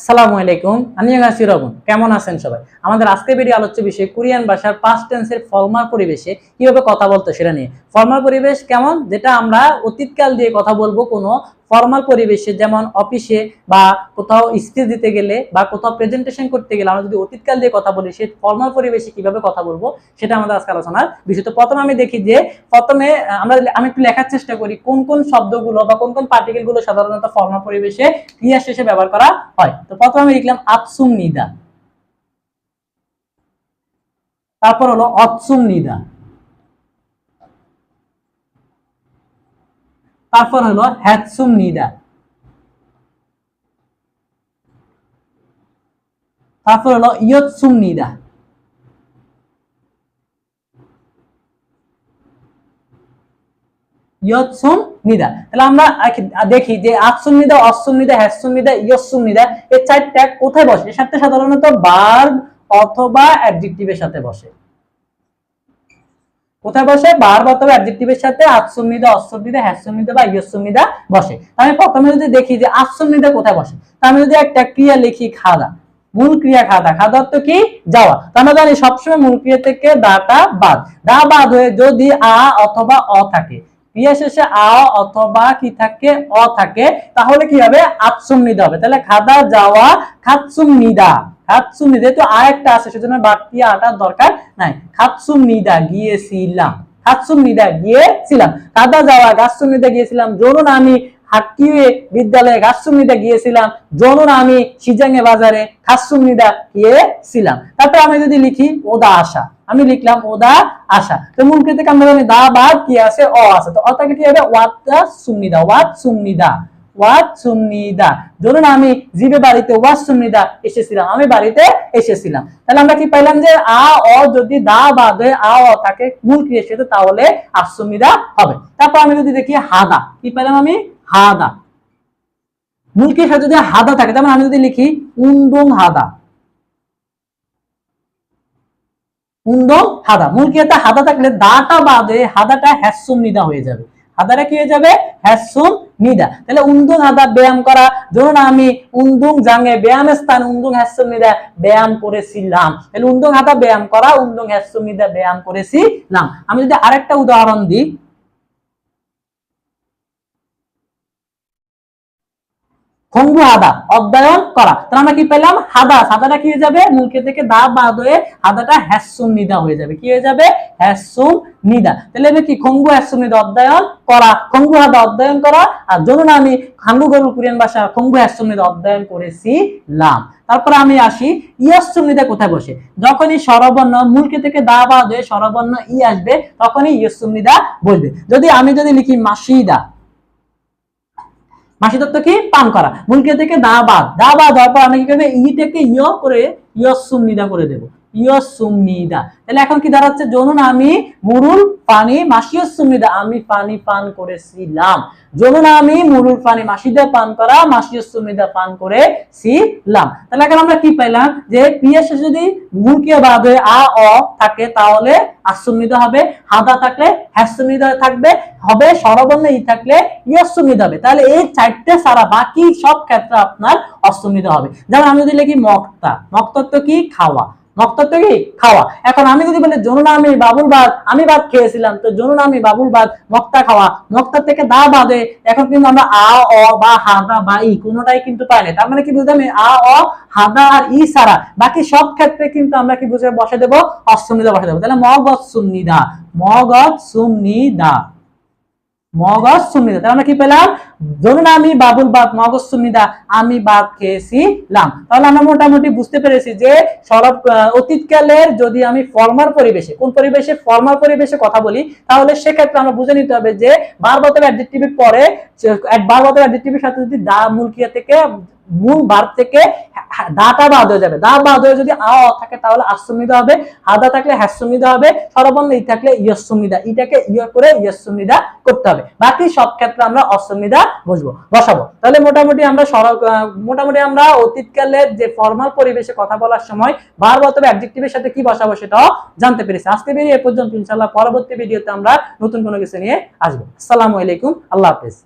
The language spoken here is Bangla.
আসসালামু আলাইকুম, আন্নিয়াগাসি রবন। কেমন আছেন সবাই? আমাদের আজকের ভিডিও আলোচ্য বিষয় কোরিয়ান ভাষার পাস্ট টেন্সের ফর্মাল পরিবেশে কিভাবে কথা বলতে সেটা নিয়ে। ফর্মাল পরিবেশ কেমন, যেটা আমরা অতীতকাল দিয়ে কথা বলবো কোনো ফর্মাল পরিবেশে, যেমন অফিসে বা কোথাও স্পিচ দিতে গেলে বা কোথাও প্রেজেন্টেশন করতে গেলে আমরা যদি অতীতকাল দিয়ে কথা বলি, সেই ফর্মাল পরিবেশে কিভাবে কথা বলবো সেটা আমাদের আজকে আলোচনার বিষয়। তো প্রথমে আমি দেখি যে আমি একটু লেখার চেষ্টা করি কোন কোন শব্দগুলো বা কোন কোন পার্টিকেল গুলো সাধারণত ফর্মাল পরিবেশে ক্রিয়া শেষে ব্যবহার করা হয়। তো প্রথমে আমি লিখলাম আতসুম নিদা, তারপর হলো অতসুম নিদা, তারপর হলো হ্যাতসুম নিদা, তারপর হলো ইয়তসুম নিদা, ইয়তসুম নিদা। তাহলে আমরা দেখি যে আতসুম নিদা, অতসুম নিদা, হ্যাতসুম নিদা, ইয়তসুম নিদা এই চারটা কোথায় বসে? এর সাথে সাধারণত ভার্ব অথবা অ্যাডজেক্টিভের সাথে বসে। কোথায় বসে? ভার্ব অথবা অ্যাডজেক্টিভের সাথে আতসুম নিদা, অতসুম নিদা, হ্যাতসুম নিদা বা ইয়তসুম নিদা বসে। আমি প্রথমে যদি দেখি যে আতসুম নিদা কোথায় বসে, তা আমি যদি একটা ক্রিয়া লিখি খাদা, মূল ক্রিয়া খাদা, খাদা অর্থ কি? যাওয়া। আমরা জানি সবসময় মূল ক্রিয়া থেকে দাটা বাদ, দা বাদ হয়ে যদি আ অথবা অ থাকে, ক্রিয়া শেষে আ অথবা কি থাকে? অ থাকে, তাহলে কি হবে? আতসুম নিদা হবে। তাহলে খাদা যাওয়া, খাতসুম নিদা, খাতসুম নিদা। যেহেতু আ একটা আছে সেজন্য বাড়তি আটার দরকার নাই। খাতসুম নিদা, গিয়েছিলাম, খাতসুম নিদা গিয়েছিলাম। খাদা যাওয়া, গাছসুম নিদা গিয়েছিলাম। ধরুন আমি হাকিয়ে বিদ্যালয়ে গাছসুম নিদা গিয়েছিলাম। ধরুন আমি সিজাঙে বাজারে খাসসুম নিদা গিয়েছিলাম। তারপর আমি যদি লিখি ওদা আশা, আমি লিখলাম ওদা আশা। তো মূল ক্রিয়া থেকে আমরা জানি দা বাদ কি আছে? অ আছে। তো অটাকে কি হবে? ওয়াতা সুমনিদা, ওয়াত সুমনিদা, ওয়াত সুমনিদা। ধরুন আমি জিবে বাড়িতে ওয়াত সুমনিদা এসেছিলাম, আমি বাড়িতে এসেছিলাম। তাহলে আমরা কি পাইলাম যে আ অ যদি দা বাদ হয়ে আ অ থাকে মূল ক্রিয়ার সাথে, তাহলে আসুমিদা হবে। তারপর আমি যদি দেখি হাদা, কি পাইলাম আমি? হাদা। মূল ক্রিয়ার সাথে যদি হাদা থাকে, তার মানে আমি যদি লিখি উন্দং হাদা, উন্দং হাদা। মূল ক্রিয়াতে হাদা থাকলে দাটা বাদে হাদাটা হ্যাসুম নিদা হয়ে যাবে। হাদাটা কি হয়ে যাবে? হ্যাসুম নিদা। তাহলে উন্দুং হাদা ব্যায়াম করা। ধরুন আমি উন্দুং জাঙ্গে ব্যায়াম স্থান উন্দুং হ্যাসুম নিদা ব্যায়াম করেছিলাম। তাহলে উন্দুং হাদা ব্যায়াম করা, উন্দুং হ্যাসুম নিদা ব্যায়াম করেছিলাম। আমি যদি আরেকটা উদাহরণ দিই, খঙ্গু হাদা, অধ্যয়ন করা। তাহলে আমরা কি পেলাম? হাদা, হাদাটা কি হয়ে যাবে? মুখে থেকে দা বাদ হয়ে হাদাটা হ্যাসুম নিদা হয়ে যাবে। কি হয়ে যাবে? হ্যাসুম নিদা। তাহলে আমি কি খঙ্গু হ্যাসুম নিদা অধ্যয়ন করা, খঙ্গু হাদা অধ্যয়ন করা। আর ধরুন আমি হাঙ্গুগরু কোরিয়ান ভাষা খঙ্গু হ্যাসুম নিদা অধ্যয়ন করেছিলাম। তারপরে আমি আসি ইয়সুম নিদা কোথায় বসে? যখনই স্বরবর্ণ মুলকে থেকে দা বাদ হয়ে স্বরবর্ণ ই আসবে, তখনই ইয়সুম নিদা বলবে। আমি যদি লিখি মাসিদা, মাসি তত্ত্ব কি? পান করা। মূলক্রিয়া থেকে দা বাদ, দা বাদ হওয়ার পর আমি কি করবো? ইটাকে ইয় করে ইয়সুম নিদা করে দেবো, ইয়সুম নিদা। তাহলে এখন কি দাঁড়াচ্ছে? জনুন আমি মুরুল পানি মাসিয়সুম নিদা, আমি পানি পান করেছিলাম। জনুন আমি মুরুল পানি মাসিদা পান করা, মাসিয়সুম নিদা পান করেছিলাম। তাহলে এখন আমরা কি পাইলাম? যে ক্রিয়া শেষে যদি মূলক্রিয়া বাদ হয়ে আ অ থাকে, তাহলে আসুম নিদা হবে। হাদা থাকলে হ্যাসুম নিদা থাকবে হবে। স্বরবর্ণ ই থাকলে ইয়সুম নিদা হবে। তাহলে এই চারটে সারা বাকি সব ক্ষেত্রে আপনার অসুম নিদা হবে। যেমন আমি যদি লিখি মক্তা, মক্তত্ব কি? খাওয়া, মক্তত্ব কি? খাওয়া। এখন আমি যদি বলি জনুন আমি বাবুল বাদ, আমি ভাত খেয়েছিলাম, তো জনুন আমি বাবুল বাদ মক্তা খাওয়া, মক্তা থেকে দা বাদে এখন কিন্তু আমরা আ অ বা হাদা বা ই কোনোটাই কিন্তু পাই না। তার মানে কি বুঝলাম? আ অ হাদা আর ই সারা বাকি সব ক্ষেত্রে কিন্তু আমরা কি বুঝে বসে দেবো? অসুম নিদা বসে দেবো। তাহলে মগজ সুমনিদা, মগজ সুমনিদা, মগজ সুমিদা। তাহলে আমরা কি পেলাম? ধরুন আমি বাবুল বাদ মগজ সুমিদা, আমি বাদ খেয়েছিলাম। তাহলে আমরা মোটামুটি বুঝতে পেরেছি যে অতীতকালের যদি আমি ফর্মাল পরিবেশে, কোন পরিবেশে? ফর্মাল পরিবেশে কথা বলি, তাহলে সেক্ষেত্রে আমরা বুঝে নিতে হবে যে ভার্ব অথবা অ্যাডজেক্টিভের পরে ভার্ব অথবা অ্যাডজেক্টিভের সাথে যদি দা মূল ক্রিয়া থেকে মূল ভার্ব থেকে দাটা বাদ হয়ে যাবে। দা বাদ হয়ে যদি আ থাকে, তাহলে আসুমিদা হবে। হাদা থাকলে হ্যাসুমিদা হবে। স্বরবর্ণ ই থাকলে ইয়সুমিদা, ইটাকে ইয় করে ইয়সুমিদা করতে হবে। বাকি সব ক্ষেত্রে আমরা অসুমিদা বসাবো। তাহলে মোটামুটি আমরা অতীতকালের যে ফর্মাল পরিবেশে কথা বলার সময় ভার্ব অথবা অ্যাডজেক্টিভের সাথে কি বসাবো সেটাও জানতে পেরেছি। আজকে ভিডিও এ পর্যন্ত। ইনশাআল্লাহ পরবর্তী ভিডিওতে আমরা নতুন কোনো কিছু নিয়ে আসবো। আসসালামু আলাইকুম, আল্লাহ হাফেজ।